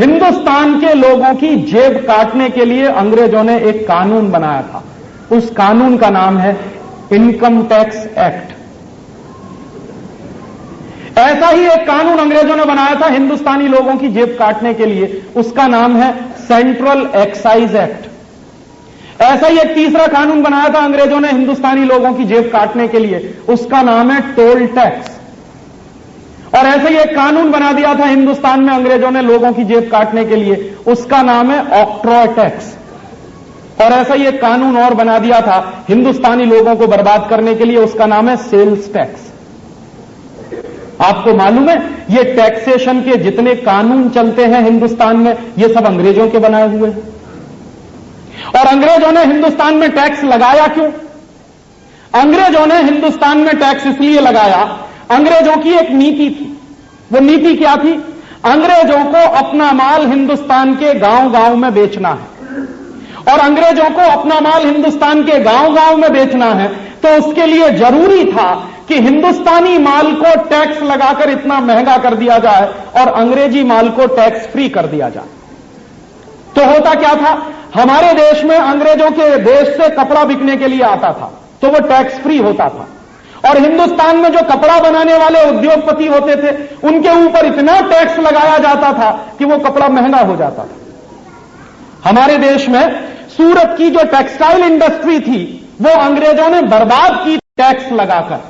हिंदुस्तान के लोगों की जेब काटने के लिए अंग्रेजों ने एक कानून बनाया था। उस कानून का नाम है इनकम टैक्स एक्ट। ऐसा ही एक कानून अंग्रेजों ने बनाया था हिंदुस्तानी लोगों की जेब काटने के लिए, उसका नाम है सेंट्रल एक्साइज एक्ट। ऐसा ही एक तीसरा कानून बनाया था अंग्रेजों ने हिंदुस्तानी लोगों की जेब काटने के लिए, उसका नाम है टोल टैक्स। और ऐसे ही एक कानून बना दिया था हिंदुस्तान में अंग्रेजों ने लोगों की जेब काटने के लिए, उसका नाम है ऑक्ट्रॉय टैक्स। और ऐसा ही एक कानून और बना दिया था हिंदुस्तानी लोगों को बर्बाद करने के लिए, उसका नाम है सेल्स टैक्स। आपको मालूम है ये टैक्सेशन के जितने कानून चलते हैं हिंदुस्तान में, ये सब अंग्रेजों के बनाए हुए हैं। और अंग्रेजों ने हिंदुस्तान में टैक्स लगाया क्यों? अंग्रेजों ने हिंदुस्तान में टैक्स इसलिए लगाया, अंग्रेजों की एक नीति थी। वो नीति क्या थी? अंग्रेजों को अपना माल हिंदुस्तान के गांव-गांव में बेचना है, और अंग्रेजों को अपना माल हिंदुस्तान के गांव-गांव में बेचना है, तो उसके लिए जरूरी था कि हिंदुस्तानी माल को टैक्स लगाकर इतना महंगा कर दिया जाए और अंग्रेजी माल को टैक्स फ्री कर दिया जाए। तो होता क्या था, हमारे देश में अंग्रेजों के देश से कपड़ा बिकने के लिए आता था तो वो टैक्स फ्री होता था, और हिंदुस्तान में जो कपड़ा बनाने वाले उद्योगपति होते थे उनके ऊपर इतना टैक्स लगाया जाता था कि वो कपड़ा महंगा हो जाता था। हमारे देश में सूरत की जो टेक्सटाइल इंडस्ट्री थी वो अंग्रेजों ने बर्बाद की टैक्स लगाकर।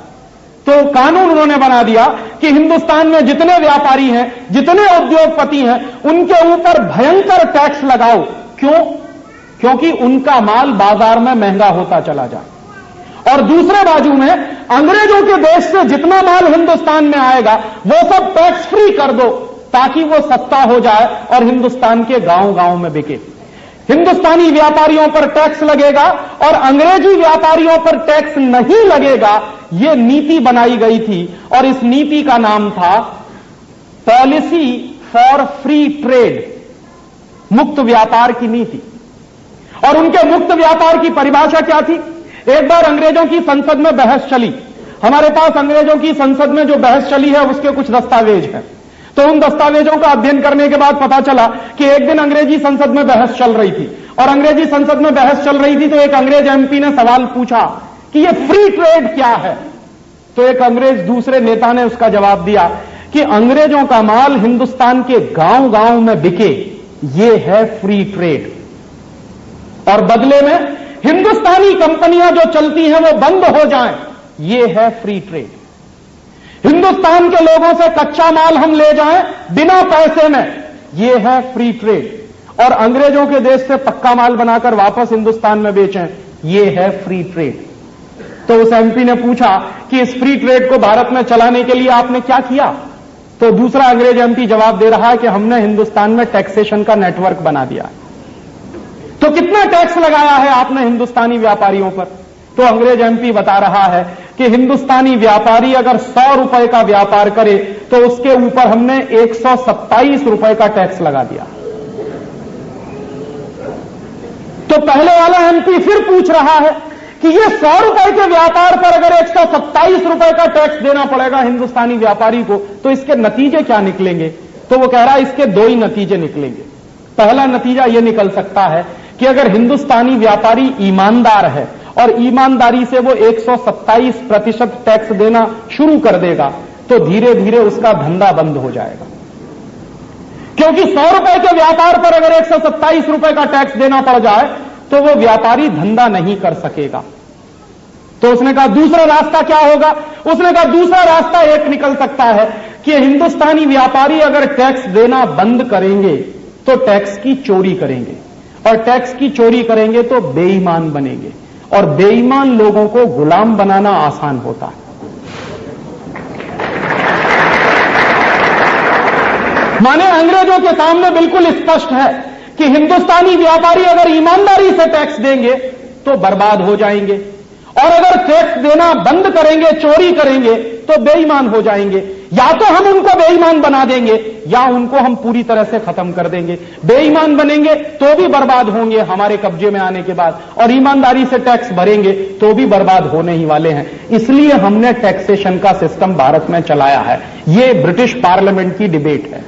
तो कानून उन्होंने बना दिया कि हिंदुस्तान में जितने व्यापारी हैं, जितने उद्योगपति हैं, उनके ऊपर भयंकर टैक्स लगाओ। क्यों? क्योंकि उनका माल बाजार में महंगा होता चला जाए। और दूसरे बाजू में अंग्रेजों के देश से जितना माल हिंदुस्तान में आएगा वो सब टैक्स फ्री कर दो, ताकि वो सस्ता हो जाए और हिंदुस्तान के गांव-गांव में बिके। हिंदुस्तानी व्यापारियों पर टैक्स लगेगा और अंग्रेजी व्यापारियों पर टैक्स नहीं लगेगा, यह नीति बनाई गई थी। और इस नीति का नाम था पॉलिसी फॉर फ्री ट्रेड, मुक्त व्यापार की नीति। और उनके मुक्त व्यापार की परिभाषा क्या थी? एक बार अंग्रेजों की संसद में बहस चली। हमारे पास अंग्रेजों की संसद में जो बहस चली है उसके कुछ दस्तावेज हैं। तो उन दस्तावेजों का अध्ययन करने के बाद पता चला कि एक दिन अंग्रेजी संसद में बहस चल रही थी, और अंग्रेजी संसद में बहस चल रही थी तो एक अंग्रेज एमपी ने सवाल पूछा कि ये फ्री ट्रेड क्या है। तो एक अंग्रेज दूसरे नेता ने उसका जवाब दिया कि अंग्रेजों का माल हिंदुस्तान के गांव-गांव में बिके, ये है फ्री ट्रेड, और बदले में हिंदुस्तानी कंपनियां जो चलती हैं वो बंद हो जाएं, ये है फ्री ट्रेड। हिंदुस्तान के लोगों से कच्चा माल हम ले जाएं बिना पैसे में, ये है फ्री ट्रेड। और अंग्रेजों के देश से पक्का माल बनाकर वापस हिंदुस्तान में बेचें, ये है फ्री ट्रेड। तो उस एमपी ने पूछा कि इस फ्री ट्रेड को भारत में चलाने के लिए आपने क्या किया? तो दूसरा अंग्रेज एमपी जवाब दे रहा है कि हमने हिंदुस्तान में टैक्सेशन का नेटवर्क बना दिया। तो कितना टैक्स लगाया है आपने हिंदुस्तानी व्यापारियों पर? तो अंग्रेज एमपी बता रहा है कि हिंदुस्तानी व्यापारी अगर 100 रुपए का व्यापार करे तो उसके ऊपर हमने 127 रुपए का टैक्स लगा दिया। तो पहले वाला एमपी फिर पूछ रहा है कि ये 100 रुपए के व्यापार पर अगर 127 रुपए का टैक्स देना पड़ेगा हिंदुस्तानी व्यापारी को, तो इसके नतीजे क्या निकलेंगे? तो वो कह रहा है इसके दो ही नतीजे निकलेंगे। पहला नतीजा यह निकल सकता है कि अगर हिंदुस्तानी व्यापारी ईमानदार है और ईमानदारी से वो 127% टैक्स देना शुरू कर देगा, तो धीरे धीरे उसका धंधा बंद हो जाएगा। क्योंकि 100 रुपए के व्यापार पर अगर 127 रुपए का टैक्स देना पड़ जाए तो वो व्यापारी धंधा नहीं कर सकेगा। तो उसने कहा दूसरा रास्ता क्या होगा? उसने कहा दूसरा रास्ता एक निकल सकता है कि हिंदुस्तानी व्यापारी अगर टैक्स देना बंद करेंगे तो टैक्स की चोरी करेंगे, और टैक्स की चोरी करेंगे तो बेईमान बनेंगे, और बेईमान लोगों को गुलाम बनाना आसान होता है। माने अंग्रेजों के सामने बिल्कुल स्पष्ट है कि हिंदुस्तानी व्यापारी अगर ईमानदारी से टैक्स देंगे तो बर्बाद हो जाएंगे, और अगर टैक्स देना बंद करेंगे, चोरी करेंगे, तो बेईमान हो जाएंगे। या तो हम उनको बेईमान बना देंगे या उनको हम पूरी तरह से खत्म कर देंगे। बेईमान बनेंगे तो भी बर्बाद होंगे हमारे कब्जे में आने के बाद, और ईमानदारी से टैक्स भरेंगे तो भी बर्बाद होने ही वाले हैं। इसलिए हमने टैक्सेशन का सिस्टम भारत में चलाया है। ये ब्रिटिश पार्लियामेंट की डिबेट है।